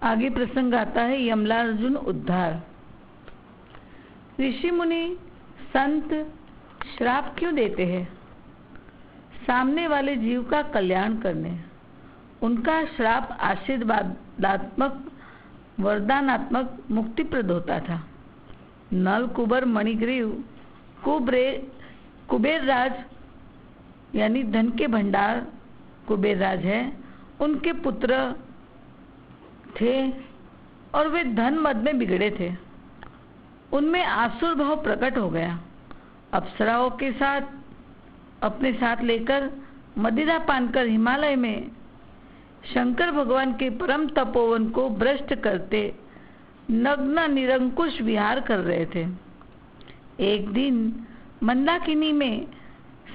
आगे प्रसंग आता है यमलार्जुन उद्धार। ऋषि मुनि संत श्राप क्यों देते हैं? सामने वाले जीव का कल्याण करने। उनका श्राप आशीर्वादात्मक वरदानात्मक मुक्तिप्रद होता था। नल कुबर मणिग्रीव कुबेर राज यानी धन के भंडार कुबेर राज है, उनके पुत्र थे और वे धन मद में बिगड़े थे। उनमें आसुर भाव प्रकट हो गया। अप्सराओं के साथ अपने साथ लेकर मदिरा पान कर हिमालय में शंकर भगवान के परम तपोवन को भ्रष्ट करते नग्न निरंकुश विहार कर रहे थे। एक दिन मंदाकिनी में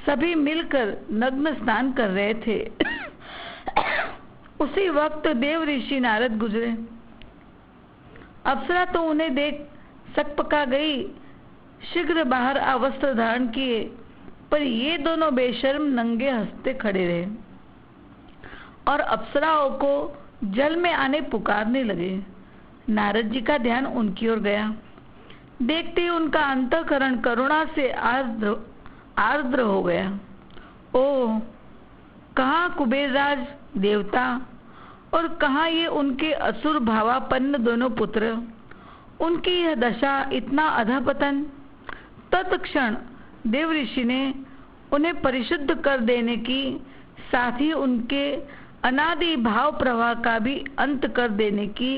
सभी मिलकर नग्न स्नान कर रहे थे। उसी वक्त देव ऋषि नारद गुजरे। अप्सरा तो उन्हें देख सकपका गई, शीघ्र बाहर वस्त्र धारण किए, पर ये दोनों बेशर्म नंगे हंसते खड़े रहे और अप्सराओं को जल में आने पुकारने लगे। नारद जी का ध्यान उनकी ओर गया। देखते ही उनका अंतःकरण करुणा से आर्द्र हो गया। ओ, कहाँ कुबेर राज देवता और कहाँ ये उनके असुर भावापन्न दोनों पुत्र। उनकी यह दशा, इतना अधपतन। तत्क्षण देव ऋषि ने उन्हें परिशुद्ध कर देने की, साथ ही उनके अनादि भाव प्रवाह का भी अंत कर देने की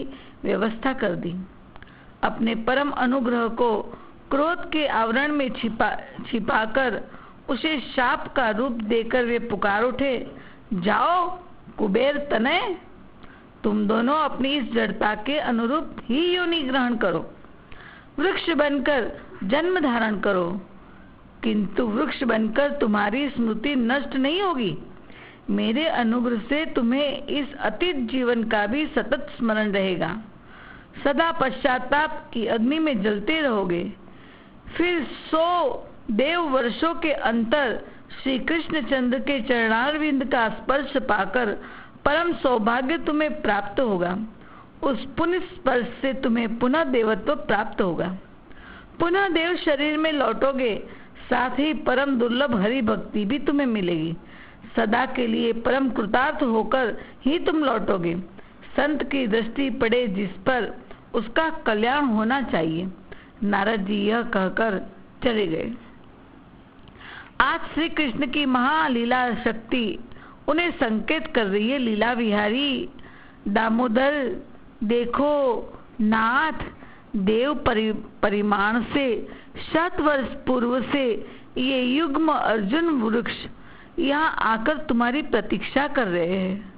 व्यवस्था कर दी। अपने परम अनुग्रह को क्रोध के आवरण में छिपाकर उसे शाप का रूप देकर वे पुकार उठे, जाओ कुबेर तनय, तुम दोनों अपनी इस जड़ता के अनुरूप ही योनि ग्रहण करो, वृक्ष बनकर जन्म धारण करो, किंतु वृक्ष बनकर तुम्हारी स्मृति नष्ट नहीं होगी। मेरे अनुग्रह से तुम्हें इस अतीत जीवन का भी सतत स्मरण रहेगा। सदा पश्चाताप की अग्नि में जलते रहोगे। फिर 100 देव वर्षों के अंतर श्री कृष्ण चंद्र के चरणारविंद का स्पर्श पाकर परम सौभाग्य तुम्हें प्राप्त होगा। उस पुण्य स्पर्श से तुम्हें पुनः देवत्व प्राप्त होगा। पुनः देव शरीर में लौटोगे, साथ ही परम दुर्लभ हरि भक्ति भी तुम्हें मिलेगी। सदा के लिए परम कृतार्थ होकर ही तुम लौटोगे। संत की दृष्टि पड़े जिस पर, उसका कल्याण होना चाहिए। नारद जी यह कहकर चले गए। आज श्री कृष्ण की महालीला शक्ति उन्हें संकेत कर रही है। लीला विहारी दामोदर, देखो नाथ, देव परिमाण से 7 वर्ष पूर्व से ये युग्म अर्जुन वृक्ष यहाँ आकर तुम्हारी प्रतीक्षा कर रहे हैं।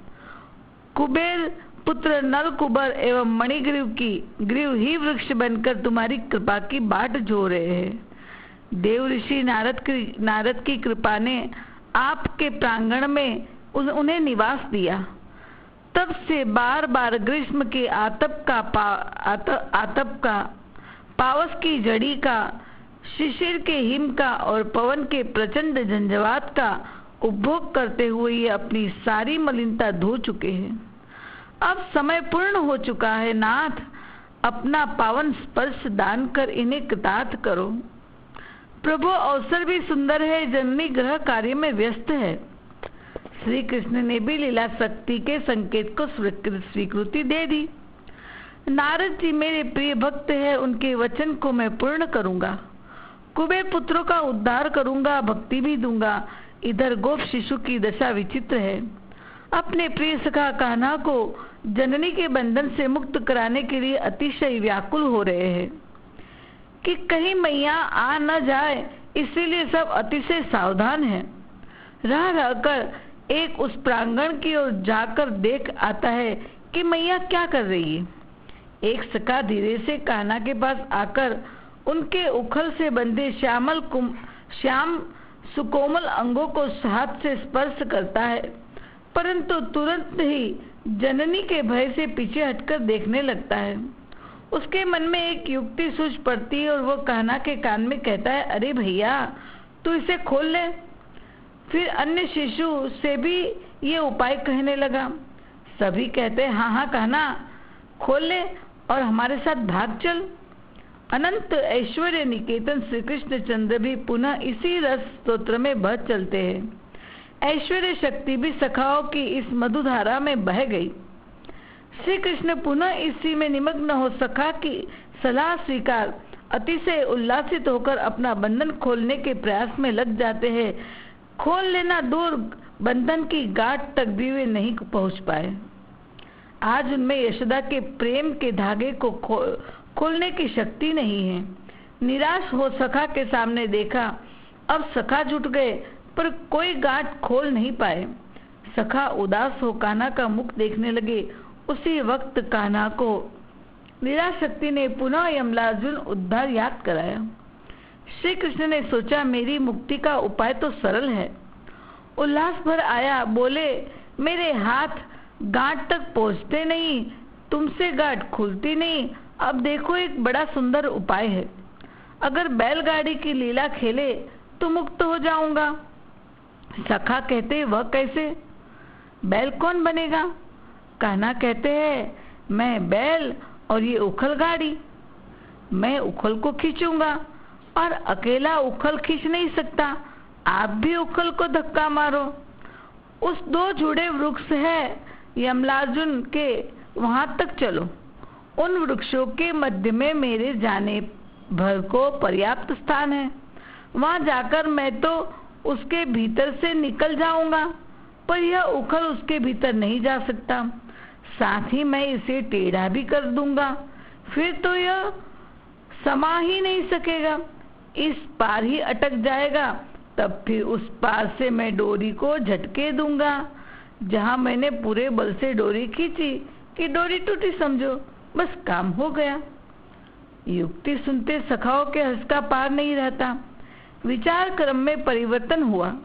कुबेर पुत्र नल कुबर एवं मणिग्रीव ग्रीव ही वृक्ष बनकर तुम्हारी कृपा की बाट जो रहे हैं। देव ऋषि नारद की कृपा ने आपके प्रांगण में उन्हें निवास दिया। तब से बार बार ग्रीष्म के आतप का, पावस की जड़ी का, शिशिर के हिम का और पवन के प्रचंड झंझावात का उपभोग करते हुए ये अपनी सारी मलिनता धो चुके हैं। अब समय पूर्ण हो चुका है। नाथ, अपना पावन स्पर्श दान कर इन्हें कृतार्थ करो। प्रभु, अवसर भी सुंदर है, जननी ग्रह कार्य में व्यस्त है। श्री कृष्ण ने भी लीला शक्ति के संकेत को स्वीकृति दे दी। नारद जी मेरे प्रिय भक्त है, उनके वचन को मैं पूर्ण करूंगा। कुबेर पुत्रों का उद्धार करूंगा, भक्ति भी दूंगा। इधर गोप शिशु की दशा विचित्र है। अपने प्रिय सखा कान्हा को जननी के बंधन से मुक्त कराने के लिए अतिशय व्याकुल हो रहे हैं कि कहीं मैया आ न जाए, इसीलिए सब अतिशय सावधान हैं। रह रहकर एक उस प्रांगण की ओर जाकर देख आता है कि मैया क्या कर रही है। एक सखा धीरे से कान्हा के पास आकर उनके उखल से बंधे श्याम सुकोमल अंगों को हाथ से स्पर्श करता है, परंतु तुरंत ही जननी के भय से पीछे हटकर देखने लगता है। उसके मन में एक युक्ति सूझ पड़ती है और वो कान्हा के कान में कहता है, अरे भैया, तू इसे खोल ले। फिर अन्य शिशु से भी ये उपाय कहने लगा। सभी कहते हैं, हाँ हाँ कान्हा, खोल ले और हमारे साथ भाग चल। अनंत ऐश्वर्य निकेतन श्री कृष्ण चंद्र भी पुनः इसी रस स्तोत्र में बह चलते हैं। ऐश्वर्य शक्ति भी सखाओं की इस मधुधारा में बह गई। श्री कृष्ण पुनः इसी में निमग्न हो सखा की सलाह स्वीकार अतिशय उल्लासित होकर अपना बंधन खोलने के प्रयास में लग जाते हैं। खोल लेना दूर, बंधन की गांठ तक भी वे नहीं पहुंच पाए। आज उनमें यशोदा के प्रेम के धागे को खोलने की शक्ति नहीं है। निराश हो सखा के सामने देखा, अब सखा जुट गए पर कोई गांठ खोल नहीं पाए। सखा उदास हो कान्हा का मुख देखने लगे। उसी वक्त कान्हा को निराशक्ति ने पुनः यमलार्जुन उद्धार याद कराया। श्री कृष्ण ने सोचा, मेरी मुक्ति का उपाय तो सरल है। उल्लास भर आया, बोले, मेरे हाथ गांठ तक पहुंचते नहीं, तुमसे गांठ खुलती नहीं। अब देखो, एक बड़ा सुंदर उपाय है। अगर बैलगाड़ी की लीला खेले तो मुक्त हो जाऊंगा। सखा कहते, वह कैसे? बैल कौन बनेगा? कान्हा कहते हैं, मैं बैल और ये उखल गाड़ी। मैं उखल को खींचूंगा और अकेला उखल खींच नहीं सकता, आप भी उखल को धक्का मारो। उस दो जुड़े वृक्ष है यमलार्जुन के, वहां तक चलो। उन वृक्षों के मध्य में मेरे जाने भर को पर्याप्त स्थान है। वहां जाकर मैं तो उसके भीतर से निकल जाऊंगा, पर यह उखल उसके भीतर नहीं जा सकता। साथ ही मैं इसे टेढ़ा भी कर दूंगा, फिर तो यह समा ही नहीं सकेगा, इस पार ही अटक जाएगा। तब फिर उस पार से मैं डोरी को झटके दूंगा। जहां मैंने पूरे बल से डोरी खींची कि डोरी टूटी समझो, बस काम हो गया। युक्ति सुनते सखाओं के हर्ष का पार नहीं रहता। विचार क्रम में परिवर्तन हुआ।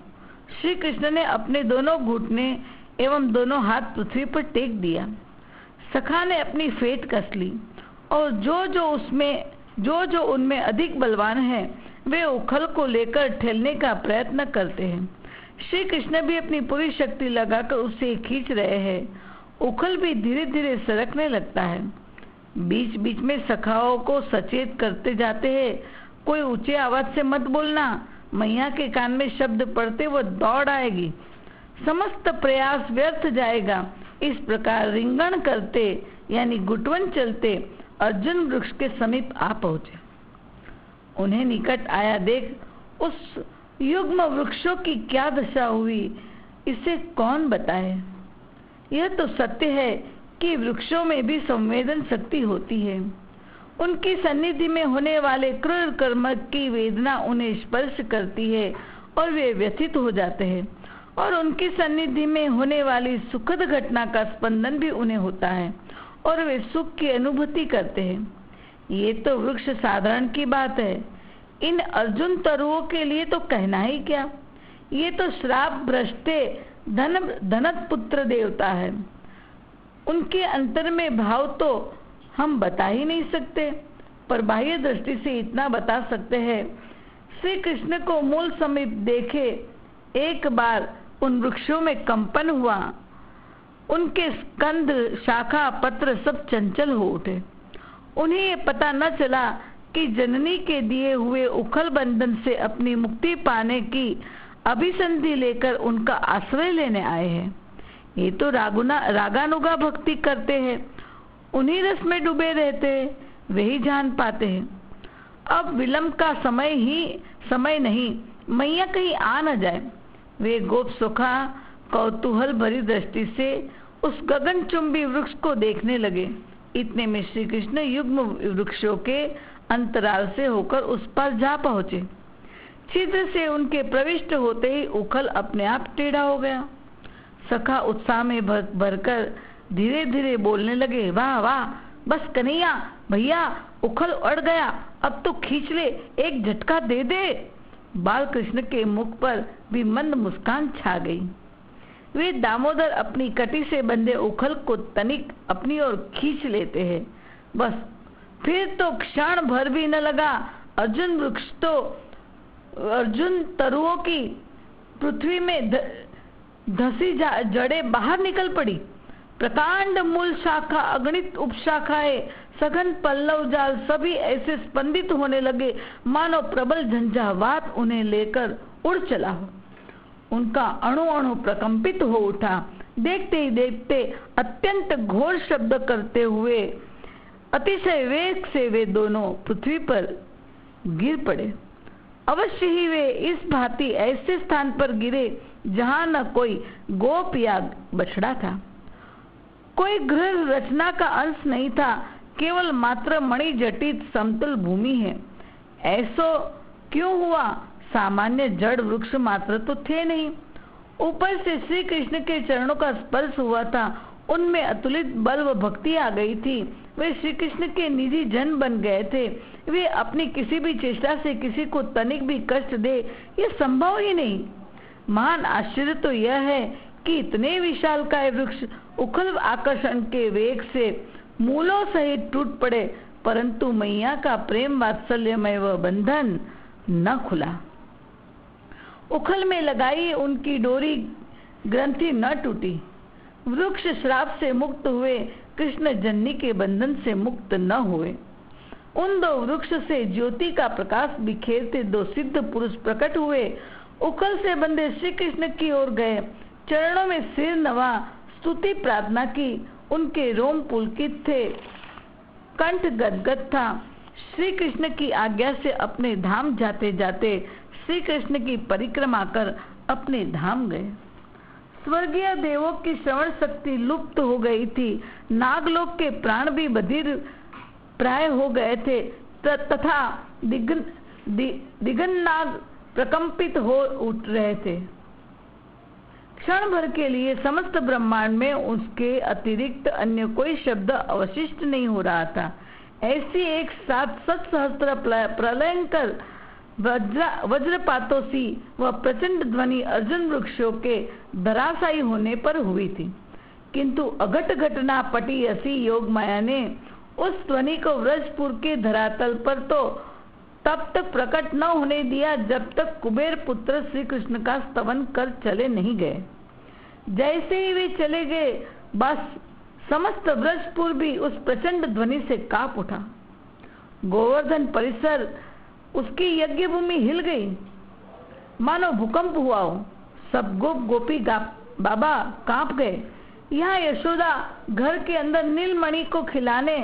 श्री कृष्ण ने अपने दोनों घुटने एवं दोनों हाथ पृथ्वी पर टेक दिया। सखा ने अपनी फेट कस ली और जो जो उनमें अधिक बलवान है वे उखल को लेकर ठेलने का प्रयत्न करते हैं। श्री कृष्ण भी अपनी पूरी शक्ति लगाकर उसे खींच रहे हैं। उखल भी धीरे धीरे सरकने लगता है। बीच बीच में सखाओं को सचेत करते जाते हैं, कोई ऊंचे आवाज से मत बोलना, मैया के कान में शब्द पड़ते वो दौड़ आएगी, समस्त प्रयास व्यर्थ जाएगा। इस प्रकार रिंगण करते यानी गुटवन चलते अर्जुन वृक्ष के समीप आ पहुंचे। उन्हें निकट आया देख उस युग्म वृक्षों की क्या दशा हुई, इसे कौन बताए। यह तो सत्य है कि वृक्षों में भी संवेदन शक्ति होती है। उनकी सन्निधि में होने वाले क्रूर कर्म की वेदना उन्हें स्पर्श करती है और वे व्यथित हो जाते हैं, और उनकी सन्निधि में होने वाली सुखद घटना का स्पंदन भी उन्हें होता है और वे सुख की अनुभूति करते हैं। ये तो वृक्ष साधारण की बात है, इन अर्जुन तरुओं के लिए तो कहना ही क्या। ये तो श्राप भ्रष्टे धनत पुत्र देवता है। उनके अंतर में भाव तो हम बता ही नहीं सकते, पर बाह्य दृष्टि से इतना बता सकते हैं। श्री कृष्ण को मूल समीप देखे एक बार उन वृक्षों में कंपन हुआ, उनके स्कंद शाखा पत्र सब चंचल हो उठे। उन्हें ये पता न चला कि जननी के दिए हुए उखल बंधन से अपनी मुक्ति पाने की अभिसंधि लेकर उनका आश्रय लेने आए हैं। ये तो रागानुगा भक्ति करते हैं, उन्हीं रस में डूबे रहते हैं, वही जान पाते हैं। अब विलंब का समय नहीं, मैया कहीं आ न जाए। वे गोप सुखा कौतूहल भरी दृष्टि से उस गगनचुंबी वृक्ष को देखने लगे। इतने में श्री कृष्ण युग्म वृक्षों के अंतराल से होकर उस पर जा पहुंचे। छिद्र से उनके प्रविष्ट होते ही उखल अपने आप टेढ़ा हो गया। सखा उत्साह में भरकर धीरे धीरे बोलने लगे, वाह वाह, बस कन्हैया भैया, उखल अड़ गया, अब तो खींच ले, एक झटका दे दे। बाल कृष्ण के मुख पर भी मंद मुस्कान छा गई। वे दामोदर अपनी कटी से बंधे उखल को तनिक अपनी ओर खींच लेते हैं, बस फिर तो क्षण भर भी न लगा। अर्जुन तरुओं की पृथ्वी में धसी जड़ें बाहर निकल पड़ी। प्रकांड मूल शाखा, अगणित उपशाखाएं, सघन पल्लव जाल सभी ऐसे स्पंदित होने लगे मानो प्रबल झंझावात उन्हें लेकर उड़ चला हो। उनका अणु अणु प्रकंपित हो उठा। देखते ही देखते अत्यंत घोर शब्द करते हुए अतिशय वेग से वे दोनों पृथ्वी पर गिर पड़े। अवश्य ही वे इस भांति ऐसे स्थान पर गिरे जहां न कोई गोप या बछड़ा था, कोई गृह रचना का अंश नहीं था, केवल मात्र मणि जटित समतल भूमि है। ऐसो क्यों हुआ? सामान्य जड़ वृक्ष मात्र तो थे नहीं, ऊपर से श्री कृष्ण के चरणों का स्पर्श हुआ था, उनमें अतुलित बल व भक्ति आ गई थी। वे श्री कृष्ण के निधि जन बन गए थे। वे अपनी किसी भी चेष्टा से किसी को तनिक भी कष्ट दे, यह संभव ही नहीं। महान आश्चर्य तो यह है कि इतने विशालकाय वृक्ष उखल आकर्षण के वेग से मूलों सहित टूट पड़े, परंतु मैया का प्रेम वात्सल्यमय वह बंधन न खुला। उखल में लगाई उनकी डोरी ग्रंथि न टूटी। वृक्ष श्राप से मुक्त हुए, कृष्ण जननी के बंधन से मुक्त न हुए। उन दो वृक्ष से ज्योति का प्रकाश बिखेरते दो सिद्ध पुरुष प्रकट हुए, उखल से बंधे श्री कृष्ण की ओर गए, चरणों में सिर नवा, स्तुति प्रार्थना की। उनके रोम पुलकित थे, कंठ गदगद था। श्री कृष्ण की आज्ञा से अपने धाम जाते जाते श्री कृष्ण की परिक्रमा कर अपने धाम गए। स्वर्गीय देवों की श्रवण शक्ति लुप्त हो गई थी, नागलोक के प्राण भी बधिर प्राय हो गए थे तथा दिगन नाग प्रकंपित हो उठ रहे थे। क्षण भर के लिए समस्त ब्रह्मांड में उसके अतिरिक्त अन्य कोई शब्द अवशिष्ट नहीं हो रहा था। ऐसी एक साथ 7 सहस्त्र प्रलयंकर वज्रपातों सी वह प्रचंड ध्वनि अर्जुन वृक्षों के धराशायी होने पर हुई थी, किंतु अघट घटना पटी ऐसी योग माया ने उस ध्वनि को व्रजपुर के धरातल पर तो तब तक प्रकट न होने दिया जब तक कुबेर पुत्र श्री कृष्ण का स्तवन कर चले नहीं गए। जैसे ही वे चले गए, बस समस्त व्रजपुर भी उस प्रचंड ध्वनि से कांप उठा। गोवर्धन परिसर, उसकी यज्ञ भूमि हिल गई, मानो भूकंप हुआ हो। सब गोप गोपी बाबा कांप गए। यहाँ यशोदा घर के अंदर नीलमणि को खिलाने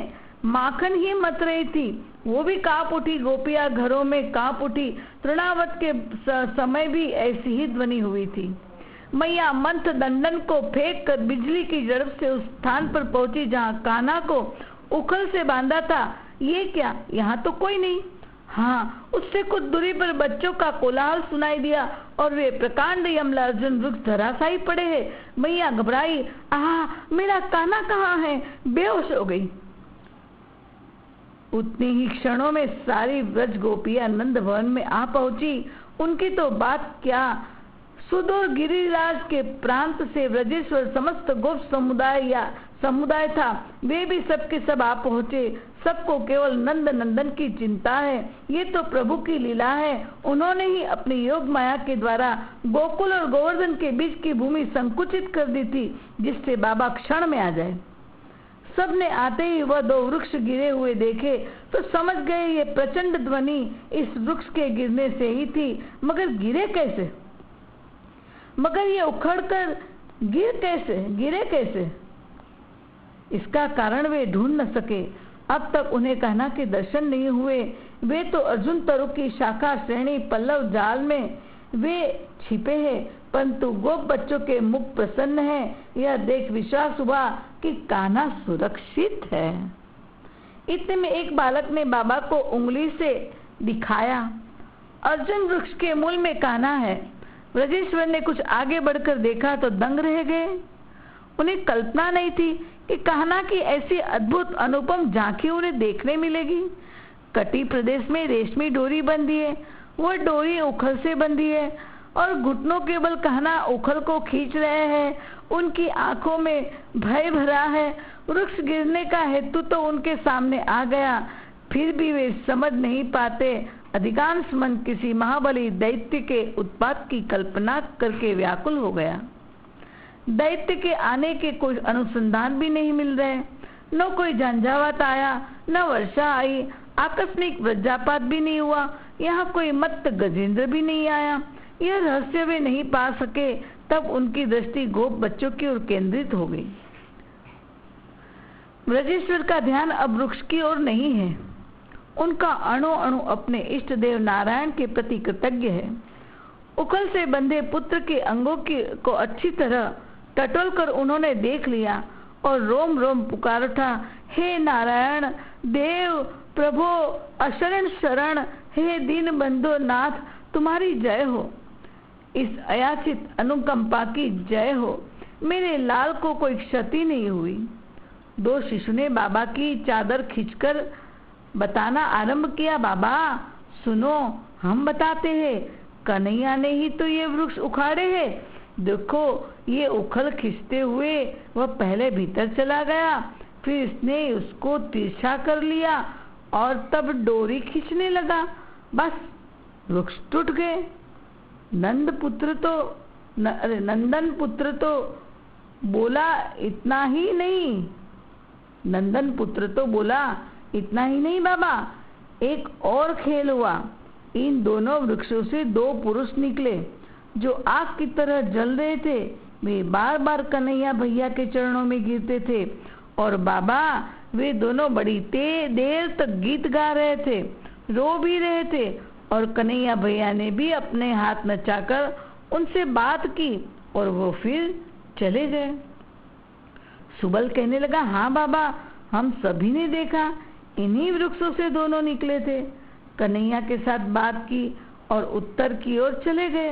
माखन ही मत रही थी, वो भी कांप उठी। गोपियां घरों में कांप उठी। तृणावत के समय भी ऐसी ही ध्वनि हुई थी। मैया मंथ दंडन को फेंक कर बिजली की झड़प से उस स्थान पर पहुंची जहां कान्हा को उखल से बांधा था। ये क्या, यहाँ तो कोई नहीं। हाँ, उससे कुछ दूरी पर बच्चों का कोलाहल सुनाई दिया और वे प्रकांड यमला अर्जुन वृक्ष धराशायी पड़े हैं। मैया घबराई, आह मेरा कान्हा कहाँ है? बेहोश हो गई। उतनी ही क्षणों में सारी व्रज गोपियां नंद भवन में आ पहुंची। उनकी तो बात क्या, सुदूर गिरिराज के प्रांत से व्रजेश्वर समस्त गोप समुदाय था, वे भी सबके सब आ पहुंचे। सबको केवल नंद नंदन की चिंता है। ये तो प्रभु की लीला है। उन्होंने ही अपनी योग माया के द्वारा गोकुल और गोवर्धन के बीच की भूमि संकुचित कर दी थी, जिससे बाबा क्षण में आ जाए। सबने आते ही वह दो वृक्ष गिरे हुए देखे तो समझ गए ये प्रचंड ध्वनि इस वृक्ष के गिरने से ही थी। मगर गिरे कैसे? मगर ये उखड़कर गिरे कैसे? इसका कारण वे ढूंढ न सके। अब तक उन्हें कान्हा के दर्शन नहीं हुए। वे तो अर्जुन तरु की शाखा श्रेणी पल्लव जाल में वे छिपे हैं, परंतु गोप बच्चों के मुख प्रसन्न है। यह देख विश्वास हुआ कि कान्हा सुरक्षित है। इतने में एक बालक ने बाबा को उंगली से दिखाया, अर्जुन वृक्ष के मूल में कान्हा है। ब्रजेश्वर ने कुछ आगे बढ़कर देखा तो दंग रह गए। उन्हें कल्पना नहीं थी कि कान्हा की ऐसी अद्भुत अनुपम झांकी उन्हें देखने मिलेगी। कटी प्रदेश में रेशमी डोरी बंधी है, वह डोरी उखल से बंधी है और घुटनों के बल कान्हा उखल को खींच रहे हैं। उनकी आंखों में भय भरा है। वृक्ष गिरने का हेतु तो उनके सामने आ गया, फिर भी वे समझ नहीं पाते। अधिकांश मन किसी महाबली दैत्य के उत्पात की कल्पना करके व्याकुल हो गया। दैत्य के आने के कोई अनुसंधान भी नहीं मिल रहे। न कोई झंझावात आया, न वर्षा आई, आकस्मिक वज्रपात भी नहीं हुआ, यहाँ कोई मत्त गजेंद्र भी नहीं आया। यह रहस्य वे नहीं पा सके। तब उनकी दृष्टि गोप बच्चों की ओर केंद्रित हो गई। ब्रजेश्वर का ध्यान अब वृक्ष की ओर नहीं है। उनका अणु अणु अपने इष्ट देव नारायण के प्रति कृतज्ञ है। उखल से बंधे पुत्र के अंगों को अच्छी तरह टटोल कर उन्होंने देख लिया और रोम रोम पुकार उठा, हे नारायण देव प्रभो अशरण शरण, हे दीन बंधो नाथ तुम्हारी जय हो। इस अयाचित अनुकंपा की जय हो। मेरे लाल को कोई क्षति नहीं हुई। दो शिशु ने बाबा की चादर खींचकर बताना आरंभ किया, बाबा सुनो हम बताते हैं, कन्हैया ने ही तो ये वृक्ष उखाड़े हैं। देखो ये उखल खींचते हुए वह पहले भीतर चला गया, फिर इसने उसको तिरछा कर लिया और तब डोरी खींचने लगा, बस वृक्ष टूट गए। नंदन पुत्र तो बोला इतना ही नहीं, नंदन पुत्र तो बोला इतना ही नहीं बाबा, एक और खेल हुआ। इन दोनों वृक्षों से दो पुरुष निकले जो आग की तरह जल रहे थे। वे बार बार कन्हैया भैया के चरणों में गिरते थे और बाबा वे दोनों बड़ी देर तक गीत गा रहे थे, रो भी रहे थे और कन्हैया भैया ने भी अपने हाथ नचाकर उनसे बात की और वो फिर चले गए। सुबल कहने लगा, हाँ बाबा हम सभी ने देखा, इन्हीं वृक्षों से दोनों निकले थे। कन्हैया के साथ बात की और उत्तर की ओर चले गए।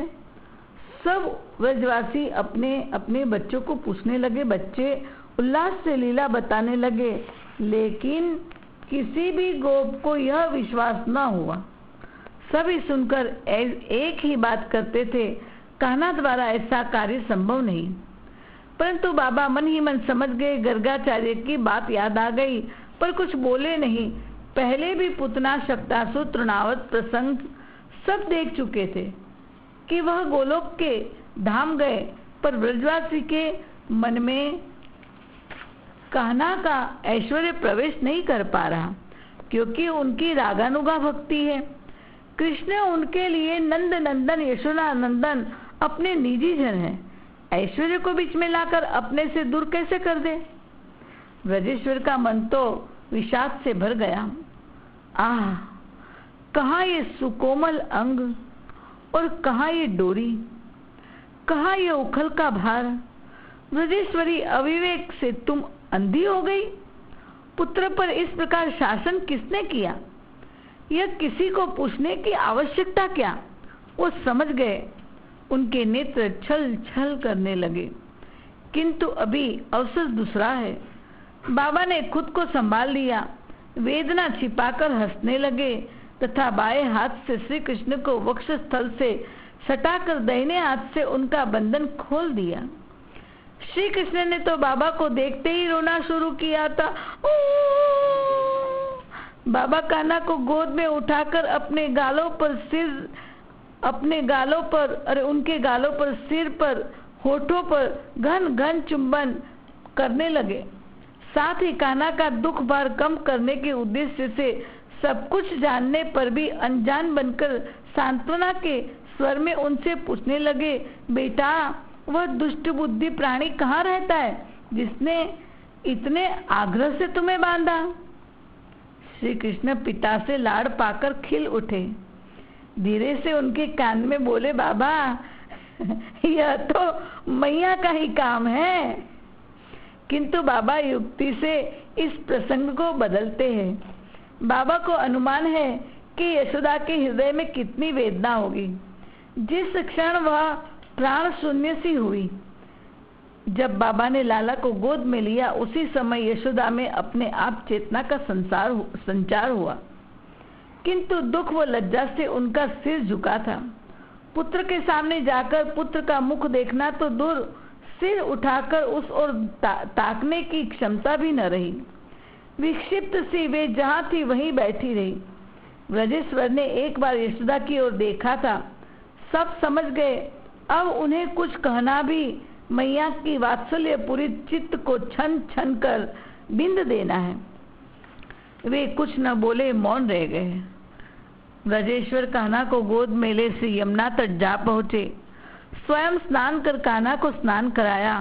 सब व्रजवासी अपने अपने बच्चों को पूछने लगे। बच्चे उल्लास से लीला बताने लगे, लेकिन किसी भी गोप को यह विश्वास न हुआ। सभी सुनकर एक ही बात करते थे, कान्हा द्वारा ऐसा कार्य संभव नहीं। परंतु बाबा मन ही मन समझ गए। गर्गाचार्य की बात याद आ गई, पर कुछ बोले नहीं। पहले भी पुतना, शक्तासुर, तृणावत प्रसंग सब देख चुके थे कि वह गोलोक के धाम गए, पर ब्रजवासी के मन में कान्हा का ऐश्वर्य प्रवेश नहीं कर पा रहा, क्योंकि उनकी रागानुगा भक्ति है। कृष्ण उनके लिए नंद नंदन, यशोदा नंदन अपने निजी जन है। ऐश्वर्य को बीच में लाकर अपने से दूर कैसे कर दे। ब्रजेश्वर का मन तो विषाद से भर गया। आह, कहाँ ये सुकोमल अंग और कहाँ ये डोरी, कहाँ ये उखल का भार। ब्रजेश्वरी अविवेक से तुम अंधी हो गई। पुत्र पर इस प्रकार शासन किसने किया, यह किसी को पूछने की आवश्यकता क्या। वो समझ गए। उनके नेत्र छल छल करने लगे। किंतु अभी अवसर दूसरा है। बाबा ने खुद को संभाल लिया, वेदना छिपाकर हंसने लगे तथा बाएं हाथ से श्री कृष्ण को वक्षस्थल से सटाकर दाहिने हाथ से उनका बंधन खोल दिया। श्री कृष्ण ने तो बाबा को देखते ही रोना शुरू किया था। बाबा कान्हा को गोद में उठाकर उनके गालों पर, सिर पर, होठों पर घन घन चुंबन करने लगे। साथ ही कान्हा का दुख भार कम करने के उद्देश्य से सब कुछ जानने पर भी अनजान बनकर सांत्वना के स्वर में उनसे पूछने लगे, बेटा वह दुष्ट बुद्धि प्राणी कहाँ रहता है जिसने इतने आग्रह से तुम्हें बांधा। श्री कृष्ण पिता से लाड़ पाकर खिल उठे। धीरे से उनके कान में बोले, बाबा यह तो मैया का ही काम है। किंतु बाबा युक्ति से इस प्रसंग को बदलते हैं। बाबा को अनुमान है कि यशोदा के हृदय में कितनी वेदना होगी। जिस क्षण वह प्राण शून्य सी हुई, जब बाबा ने लाला को गोद में लिया, उसी समय यशोदा में अपने आप चेतना का संचार हुआ। किंतु दुख व लज्जा से उनका सिर झुका था। पुत्र के सामने जाकर पुत्र का मुख देखना तो दूर, सिर उठाकर उस ओर ताकने की क्षमता भी न रही। विक्षिप्त सी वे जहाँ थी वहीं बैठी रही। ब्रजेश्वर ने एक बार यशोदा की ओर देखा था। सब समझ गए। अब उन्हें कुछ कहना भी मैया की वात्सल्य पूरी चित्त को छन छन कर बिंद देना है। वे कुछ न बोले, मौन रह गए। ब्रजेश्वर कान्हा को गोद में ले से यमुना तट जा पहुंचे। स्वयं स्नान कर कान्हा को स्नान कराया।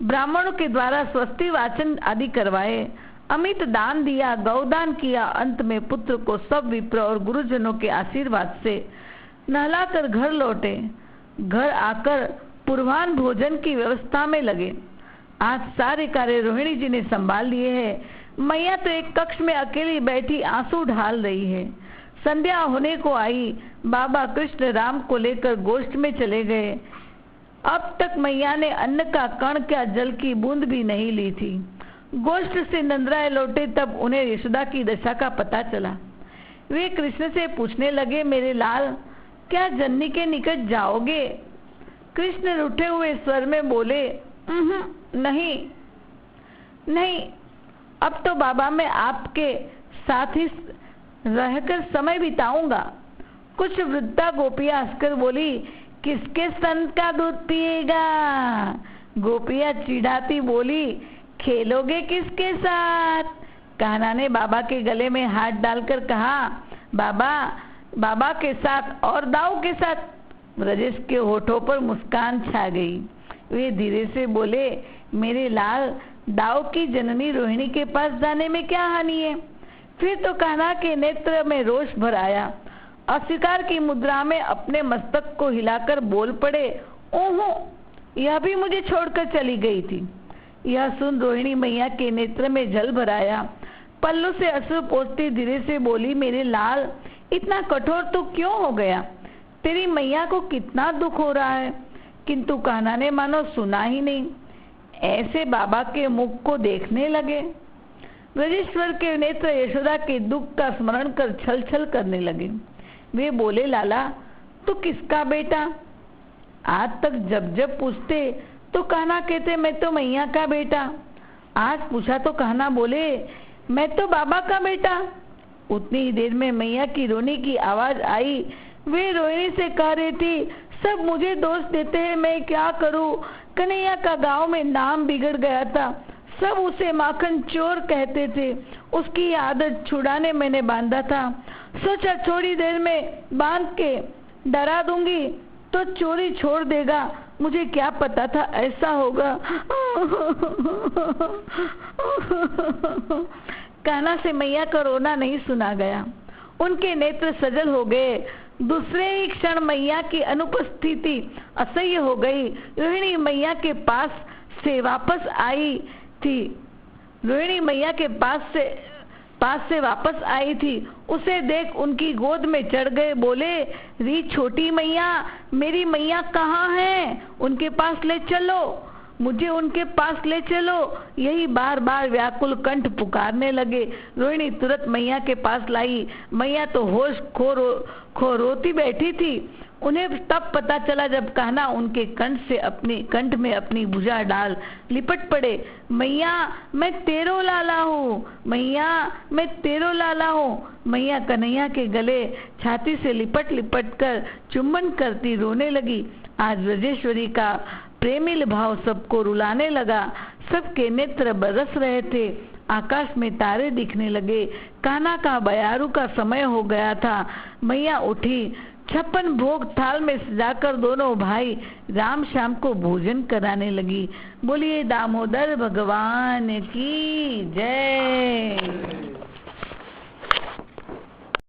ब्राह्मणों के द्वारा स्वस्ति वाचन आदि करवाए। अमित दान दिया, गौदान किया। अंत में पुत्र को सब विप्र और गुरुजनों के आशीर्वाद से नहलाकर घर लौटे। घर आकर पूर्वाह्न भोजन की व्यवस्था में लगे। आज सारे कार्य रोहिणी जी ने संभाल लिए हैं। मैया तो एक कक्ष में अकेली बैठी आंसू ढाल रही है। संध्या होने को आई। बाबा कृष्ण राम को लेकर गोष्ठ में चले गए। अब तक मैया ने अन्न का कण क्या जल की बूंद भी नहीं ली थी। गोष्ठ से नंदराय लौटे तब उन्हें यशोदा की दशा का पता चला। वे कृष्ण से पूछने लगे, मेरे लाल, क्या जननी के निकट जाओगे? कृष्ण रूठे हुए स्वर में बोले, नहीं नहीं, अब तो बाबा मैं आपके साथ ही रहकर समय बिताऊंगा। कुछ वृद्धा गोपियां हंसकर बोली, किसके स्तन का दूध पिएगा? गोपियां चिढ़ाती बोली, खेलोगे किसके साथ? कान्हा ने बाबा के गले में हाथ डालकर कहा, बाबा, बाबा के साथ और दाऊ के साथ। ब्रजेश के होठों पर मुस्कान छा गई। वे धीरे से बोले, मेरे लाल, दाऊ की जननी रोहिणी के पास जाने में क्या हानि है? फिर तो कान्हा के नेत्र में रोष भर आया। अस्वीकार की मुद्रा में अपने मस्तक को हिलाकर बोल पड़े, ओहो, यह भी मुझे छोड़कर चली गई थी। यह सुन रोहिणी मैया के नेत्र में जल भर आया। पल्लू से अश्रु पोंछती धीरे से बोली, मेरे लाल, इतना कठोर तो क्यों हो गया? तेरी मैया को कितना दुख हो रहा है। किंतु कान्हा ने मानो सुना ही नहीं। ऐसे बाबा के मुख को देखने लगे। ब्रजेश्वर के नेत्र यशोदा के दुख का स्मरण कर छल छल करने लगे। वे बोले, लाला, तू किसका बेटा? आज तक जब जब पूछते तो कान्हा कहते, मैं तो मैया का बेटा। आज पूछा तो कान्हा बोले, मैं तो बाबा का बेटा। उतनी ही देर में मैया की रोने की आवाज आई। वे रोहिणी से कह रही थी, सब मुझे दोष देते हैं, मैं क्या करूं? कन्हैया का गांव में नाम बिगड़ गया था। सब उसे माखन चोर कहते थे। उसकी आदत छुड़ाने मैंने बांधा था। सोचा थोड़ी देर में बांध के डरा दूंगी तो चोरी छोड़ देगा। मुझे क्या पता था ऐसा होगा। कान्हा से मैया का रोना नहीं सुना गया। उनके नेत्र सजल हो गए। दूसरे ही क्षण मैया की अनुपस्थिति असह्य हो गई। रोहिणी मैया के पास से वापस आई थी। रोहिणी मैया के पास से वापस आई थी। उसे देख उनकी गोद में चढ़ गए। बोले, री छोटी मैया, मेरी मैया कहाँ है? उनके पास ले चलो, मुझे उनके पास ले चलो। यही बार बार व्याकुल कंठ पुकारने लगे। रोहिणी तुरंत मैया के पास लाई। मैया तो होश खो रोती बैठी थी। उन्हें तब पता चला जब कान्हा उनके कंठ में अपनी भुजा डाल लिपट पड़े। मैया, मैं तेरो लाला हूँ। मैया, मैं तेरो लाला हूँ। मैया कन्हैया के गले छाती से लिपट लिपट कर चुम्बन करती रोने लगी। आज ब्रजेश्वरी का प्रेमिल भाव सबको रुलाने लगा। सबके नेत्र बरस रहे थे। आकाश में तारे दिखने लगे। कान्हा का बयारू का समय हो गया था। मैया उठी। 56 भोग थाल में सजाकर दोनों भाई राम श्याम को भोजन कराने लगी। बोलिए दामोदर भगवान की जय।